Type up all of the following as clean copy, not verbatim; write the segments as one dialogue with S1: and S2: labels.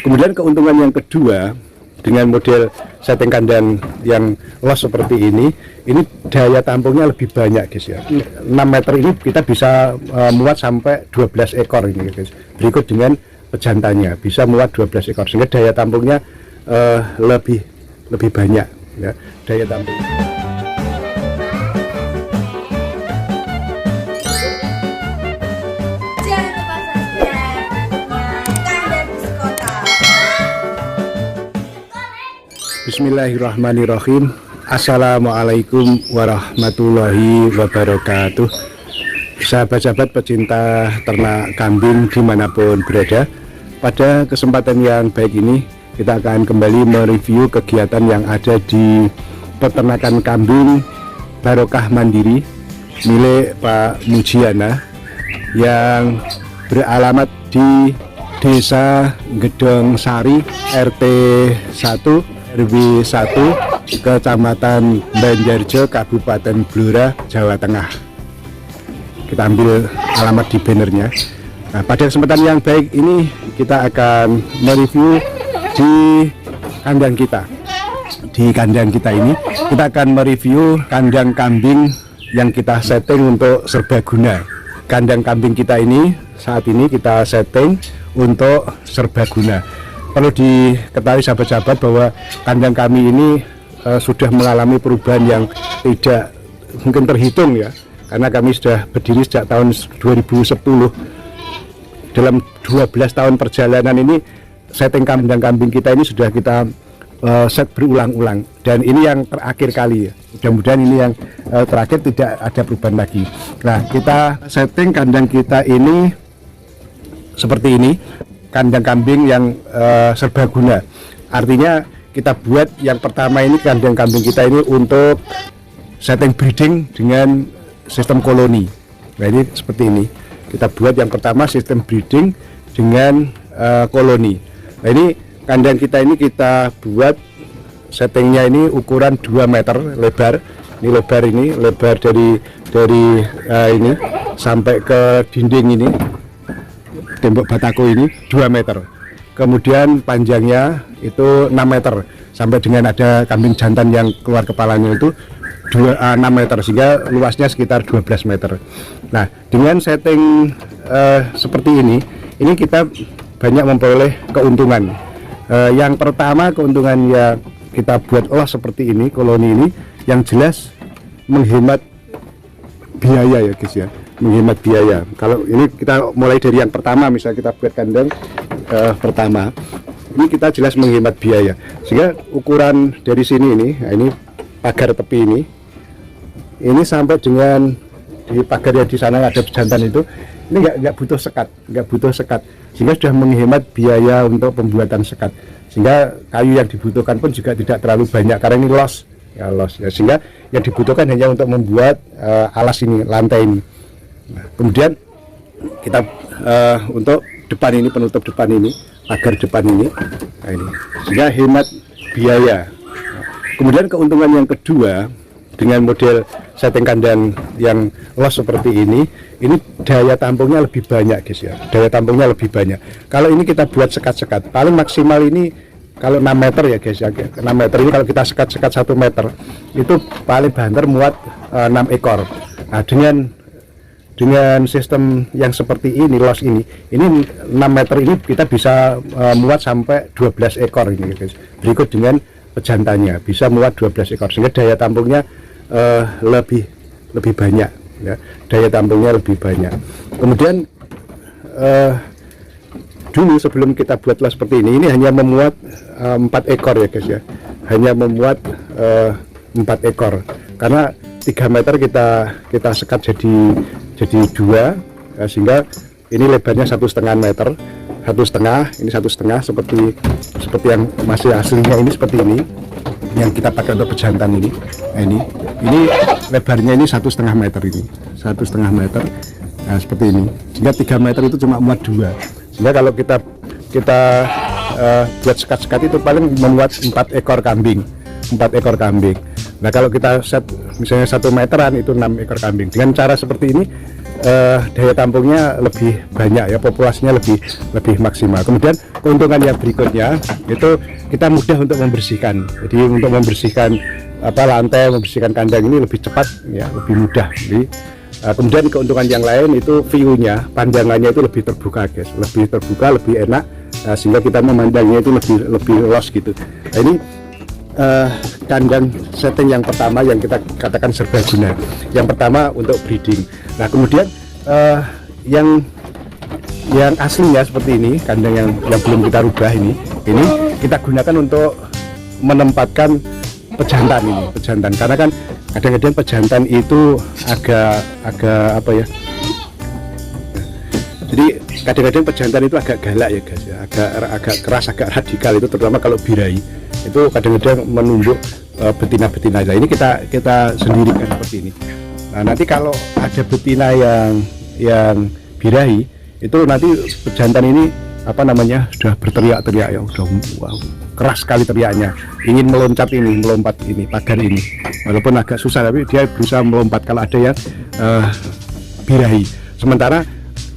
S1: Kemudian keuntungan yang kedua dengan model setting kandang yang los seperti ini daya tampungnya lebih banyak guys ya. 6 meter ini kita bisa muat sampai 12 ekor ini guys. Berikut dengan pejantannya bisa muat 12 ekor sehingga daya tampungnya lebih banyak ya, daya tampung. Bismillahirrahmanirrahim. Assalamualaikum warahmatullahi wabarakatuh. Sahabat-sahabat pecinta ternak kambing dimanapun berada, pada kesempatan yang baik ini kita akan kembali mereview kegiatan yang ada di peternakan kambing Barokah Mandiri milik Pak Mujiana yang beralamat di Desa Gedong Sari, RT 1 RW 1, Kecamatan Banjarjo, Kabupaten Blora, Jawa Tengah. Kita ambil alamat di bannernya. Nah, pada kesempatan yang baik ini kita akan mereview di kandang kita. Di kandang kita ini kita akan mereview kandang kambing yang kita setting untuk serbaguna. Kandang kambing kita ini saat ini kita setting untuk serbaguna. Perlu diketahui sahabat-sahabat bahwa kandang kami ini sudah mengalami perubahan yang tidak mungkin terhitung ya, karena kami sudah berdiri sejak tahun 2010. Dalam 12 tahun perjalanan ini setting kandang kambing kita ini sudah kita set berulang-ulang, dan ini yang terakhir kali ya. Mudah-mudahan ini yang terakhir, tidak ada perubahan lagi. Nah, kita setting kandang kita ini seperti ini, kandang kambing yang serbaguna. Artinya kita buat yang pertama ini kandang kambing kita ini untuk setting breeding dengan sistem koloni. Nah, ini seperti ini. Kita buat yang pertama sistem breeding dengan koloni. Nah, ini kandang kita ini kita buat settingnya ini ukuran 2 meter lebar. Ini lebar dari ini sampai ke dinding ini, tembok batako ini 2 meter. Kemudian panjangnya itu 6 meter sampai dengan ada kambing jantan yang keluar kepalanya itu 6 meter, sehingga luasnya sekitar 12 meter. Nah, dengan setting seperti ini kita banyak memperoleh keuntungan. Yang pertama, keuntungan yang kita buat los seperti ini, koloni ini, yang jelas menghemat biaya ya guys ya, menghemat biaya. Kalau ini kita mulai dari yang pertama, misalnya kita buat kandang pertama, ini kita jelas menghemat biaya, sehingga ukuran dari sini ini pagar tepi ini sampai dengan di pagar yang di sana ada jantan itu, ini nggak butuh sekat, sehingga sudah menghemat biaya untuk pembuatan sekat, sehingga kayu yang dibutuhkan pun juga tidak terlalu banyak karena ini los ya, sehingga yang dibutuhkan hanya untuk membuat alas ini, lantai ini. Nah, kemudian kita untuk depan ini, penutup depan ini, pagar depan ini, nah ini, sehingga hemat biaya. Kemudian keuntungan yang kedua dengan model setting kandang yang los seperti ini daya tampungnya lebih banyak guys ya, daya tampungnya lebih banyak. Kalau ini kita buat sekat-sekat, paling maksimal ini kalau 6 meter ya guys ya, 6 meter ini kalau kita sekat-sekat 1 meter itu paling banter muat 6 ekor. Nah, dengan sistem yang seperti ini, los ini 6 meter ini kita bisa muat sampai 12 ekor ini guys. Berikut dengan pejantannya bisa muat 12 ekor, sehingga daya tampungnya lebih banyak ya, daya tampungnya lebih banyak. Kemudian dulu sebelum kita buat los seperti ini hanya memuat 4 ekor ya guys ya, hanya memuat 4 ekor, karena 3 meter kita sekat jadi 2 ya, sehingga ini lebarnya 1,5 meter, 1,5, ini 1,5 seperti yang masih aslinya ini, seperti ini yang kita pakai untuk pejantan ini. Nah, ini lebarnya ini 1,5 meter, ini 1,5 meter. Nah, seperti ini, sehingga 3 meter itu cuma muat 2, sehingga kalau kita buat sekat-sekat itu paling memuat 4 ekor kambing. Nah, kalau kita set misalnya 1 meteran itu 6 ekor kambing. Dengan cara seperti ini daya tampungnya lebih banyak ya, populasinya lebih maksimal. Kemudian keuntungan yang berikutnya itu kita mudah untuk membersihkan. Jadi untuk membersihkan lantai, membersihkan kandang ini lebih cepat ya, lebih mudah. Jadi kemudian keuntungan yang lain itu view-nya, pandangannya itu lebih terbuka guys, lebih terbuka, lebih enak, sehingga kita memandangnya itu lebih luas gitu. Nah, ini kandang setting yang pertama yang kita katakan serbaguna. Yang pertama untuk breeding. Nah kemudian yang aslinya seperti ini, kandang yang belum kita rubah ini kita gunakan untuk menempatkan pejantan ini, pejantan, karena kan kadang-kadang pejantan itu agak apa ya, jadi kadang-kadang pejantan itu agak galak ya guys ya, agak keras, agak radikal, itu terutama kalau birahi itu kadang-kadang menunjuk betina-betina. Nah ini kita sendirikan seperti ini. Nah nanti kalau ada betina yang birahi itu nanti pejantan ini sudah berteriak-teriak ya, udah wow, keras sekali teriaknya, ingin melompat ini pagar ini, walaupun agak susah tapi dia berusaha melompat kalau ada yang birahi. Sementara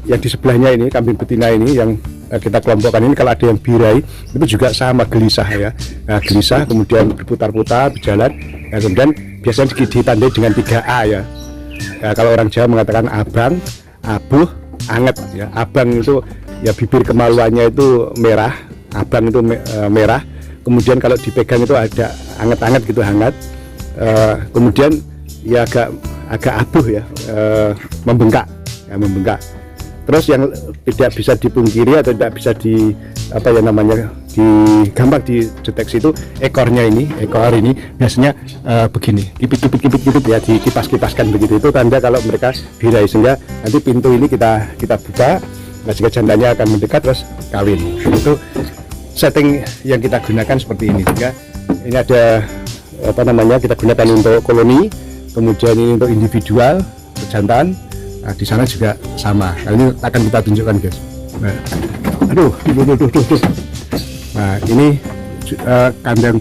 S1: yang di sebelahnya ini, kambing betina ini yang kita kelompokkan ini, kalau ada yang birahi itu juga sama, gelisah ya. Nah, gelisah kemudian berputar-putar berjalan, nah, kemudian biasanya ditandai dengan 3A ya. Nah, kalau orang Jawa mengatakan abang, abuh, anget ya. Abang itu ya bibir kemaluannya itu merah, abang itu merah, kemudian kalau dipegang itu ada anget-anget gitu, hangat, kemudian ya agak abuh ya, membengkak ya, membengkak. Terus yang tidak bisa dipungkiri atau tidak bisa gampang dideteksi itu ekornya ini, ekor ini biasanya begini, kipit ya, dikipas-kipaskan begitu. Itu tanda kalau mereka birahi, sehingga nanti pintu ini kita buka, nah jika jantannya akan mendekat terus kawin. Itu setting yang kita gunakan seperti ini. Sehingga ini ada kita gunakan untuk koloni, kemudian ini untuk individual pejantan. Nah, di sana juga sama. Nah, ini akan kita tunjukkan guys. Nah, aduh. Nah, ini kandang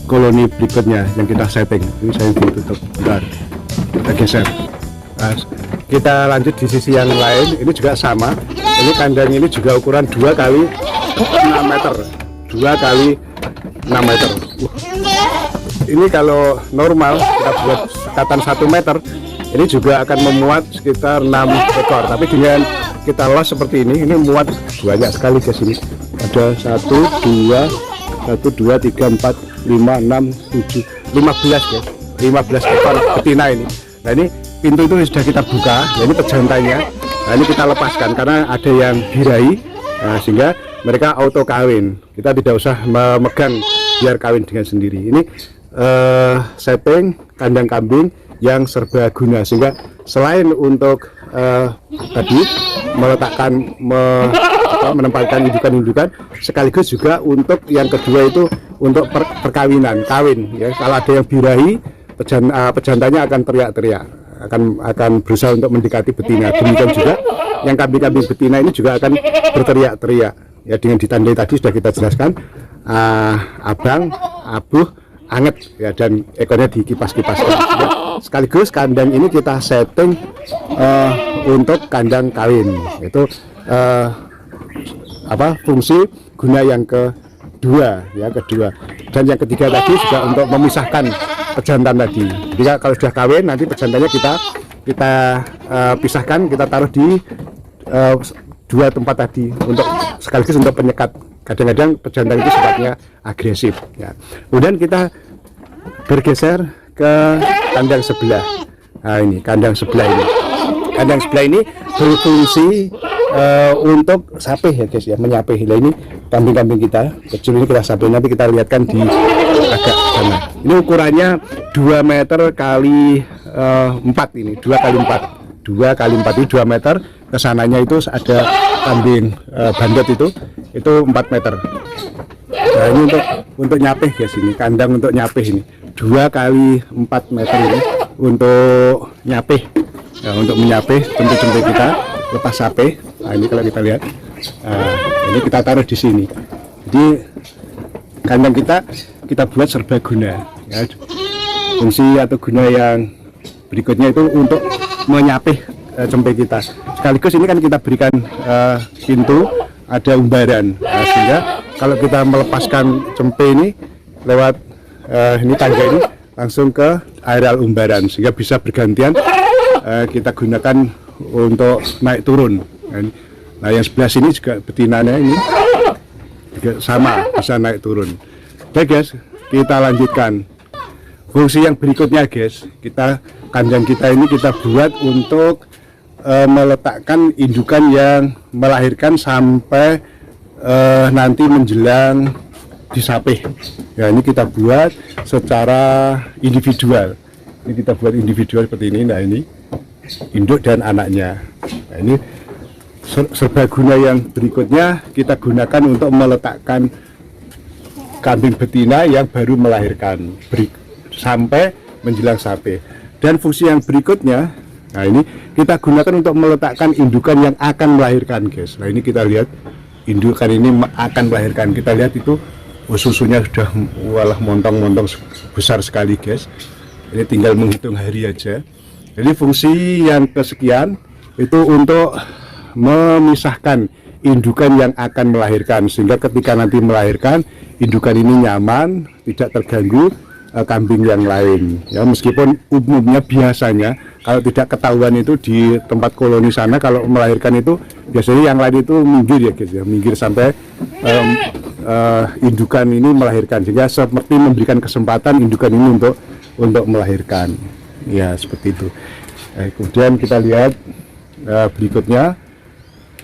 S1: koloni berikutnya yang kita setting. Ini saya tutup, bentar. Kita geser. Nah, kita lanjut di sisi yang lain. Ini juga sama. Ini kandang ini juga ukuran 2 kali 6 meter. 2 kali 6 meter. Ini kalau normal kita buat sekatan 1 meter, ini juga akan memuat sekitar 6 ekor, tapi dengan kita los seperti ini muat banyak sekali guys. Ini ada 1, 2, 3, 4, 5, 6, 7, 15 guys, 15 ekor betina ini. Nah ini pintu itu sudah kita buka, nah ini pejantannya. Nah ini kita lepaskan karena ada yang birahi, nah, sehingga mereka auto kawin, kita tidak usah memegang biar kawin dengan sendiri. Ini setting kandang kambing yang serbaguna, sehingga selain untuk tadi menempatkan indukan-indukan, sekaligus juga untuk yang kedua itu untuk perkawinan, kawin ya. Kalau ada yang birahi, pejantannya akan teriak-teriak, akan berusaha untuk mendekati betina. Demikian juga yang kambing-kambing betina ini juga akan berteriak-teriak ya, dengan ditandai tadi sudah kita jelaskan, abang, abuh, anget ya, dan ekornya dikipas-kipaskan ya. Sekaligus kandang ini kita setting untuk kandang kawin, itu fungsi guna yang kedua ya, dan yang ketiga tadi juga untuk memisahkan pejantan tadi. Jika kalau sudah kawin nanti pejantannya kita pisahkan, kita taruh di 2 tempat tadi untuk sekaligus untuk penyekat. Kadang-kadang pejantan itu sifatnya agresif ya. Kemudian kita bergeser ke kandang sebelah. Nah ini kandang sebelah ini. Kandang sebelah ini berfungsi untuk sapih ya guys ya, menyapih. Nah ini kambing-kambing kita kecil ini kita sapih, nanti kita lihatkan di agak sana. Ini ukurannya 2 meter kali 4 ini, 2 kali 4. 2 kali 4 ini 2 meter. Kesananya itu ada kambing bandot itu 4 meter. Nah ini untuk nyapih guys, ini kandang untuk nyapih ini 2 kali 4 meter ini untuk nyapih ya, untuk menyapih cempe-cempe kita lepas sapih. Nah ini kalau kita lihat, ini kita taruh di sini. Jadi kandang kita buat serbaguna ya. Fungsi atau guna yang berikutnya itu untuk menyapih cempe kita. Sekaligus ini kan kita berikan pintu, ada umbaran, sehingga kalau kita melepaskan cempe ini lewat ini tangga ini langsung ke areal umbaran, sehingga bisa bergantian kita gunakan untuk naik turun. Nah yang sebelah sini juga betinanya ini juga sama, bisa naik turun. Oke guys, kita lanjutkan. Fungsi yang berikutnya guys, kandang kita ini kita buat untuk meletakkan indukan yang melahirkan sampai nanti menjelang disapih. Ya ini kita buat secara individual. Ini kita buat individual seperti ini. Nah ini induk dan anaknya. Nah ini serbaguna yang berikutnya kita gunakan untuk meletakkan kambing betina yang baru melahirkan sampai menjelang sapih. Dan fungsi yang berikutnya, nah ini kita gunakan untuk meletakkan indukan yang akan melahirkan guys. Nah ini kita lihat indukan ini akan melahirkan, kita lihat itu susunya sudah walah montong-montong besar sekali guys. Ini tinggal menghitung hari aja. Jadi fungsi yang kesekian itu untuk memisahkan indukan yang akan melahirkan, sehingga ketika nanti melahirkan indukan ini nyaman, tidak terganggu kambing yang lain. Ya meskipun umumnya biasanya kalau tidak ketahuan itu di tempat koloni sana, kalau melahirkan itu biasanya yang lain itu minggir ya guys ya, minggir sampai indukan ini melahirkan, sehingga seperti memberikan kesempatan indukan ini untuk melahirkan. Ya seperti itu. Kemudian kita lihat berikutnya,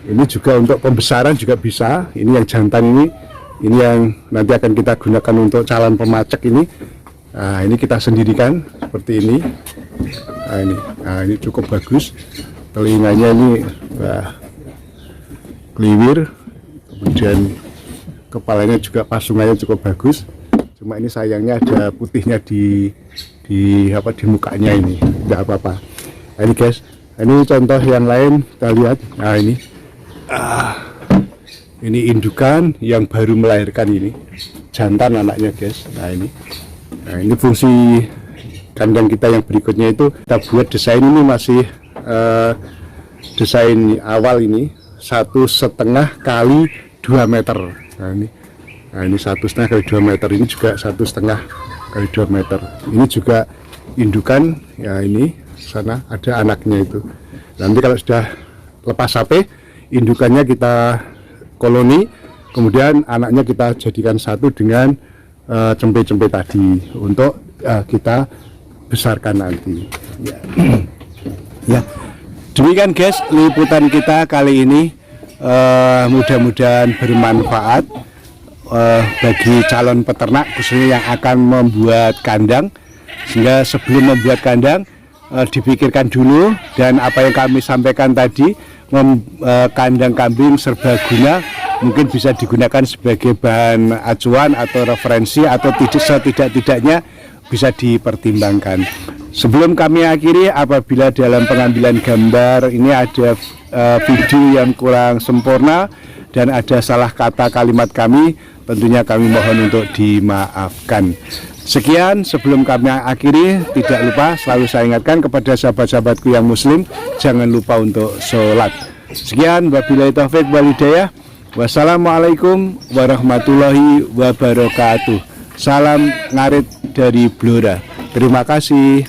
S1: ini juga untuk pembesaran juga bisa. Ini yang jantan ini yang nanti akan kita gunakan untuk calon pemacek ini. Nah, ini kita sendirikan seperti ini. Nah, ini cukup bagus. Telinganya ini kliwir, kemudian kepalanya juga pasungannya cukup bagus. Cuma ini sayangnya ada putihnya di mukanya ini. Tidak apa-apa. Nah, ini guys, ini contoh yang lain kita lihat. Nah ini indukan yang baru melahirkan ini, jantan anaknya guys. Nah ini fungsi kandang kita yang berikutnya itu kita buat desain ini masih desain awal ini 1,5 kali 2 meter. Nah ini 1,5 kali 2 meter, ini juga 1,5 kali 2 meter. Ini juga indukan ya, ini sana ada anaknya itu. Nanti kalau sudah lepas sapih, indukannya kita koloni, kemudian anaknya kita jadikan satu dengan cempe-cempe tadi untuk kita besarkan nanti. Ya, demikian guys liputan kita kali ini. Mudah-mudahan bermanfaat bagi calon peternak khususnya yang akan membuat kandang, sehingga sebelum membuat kandang dipikirkan dulu, dan apa yang kami sampaikan tadi, kandang kambing serbaguna mungkin bisa digunakan sebagai bahan acuan atau referensi, atau setidak-tidaknya bisa dipertimbangkan. Sebelum kami akhiri, apabila dalam pengambilan gambar ini ada video yang kurang sempurna dan ada salah kata kalimat kami, tentunya kami mohon untuk dimaafkan. Sekian, sebelum kami akhiri, tidak lupa selalu saya ingatkan kepada sahabat-sahabatku yang muslim, jangan lupa untuk sholat. Sekian, wabillahi taufik wal hidayah. Wassalamualaikum warahmatullahi wabarakatuh. Salam ngarit dari Blora. Terima kasih.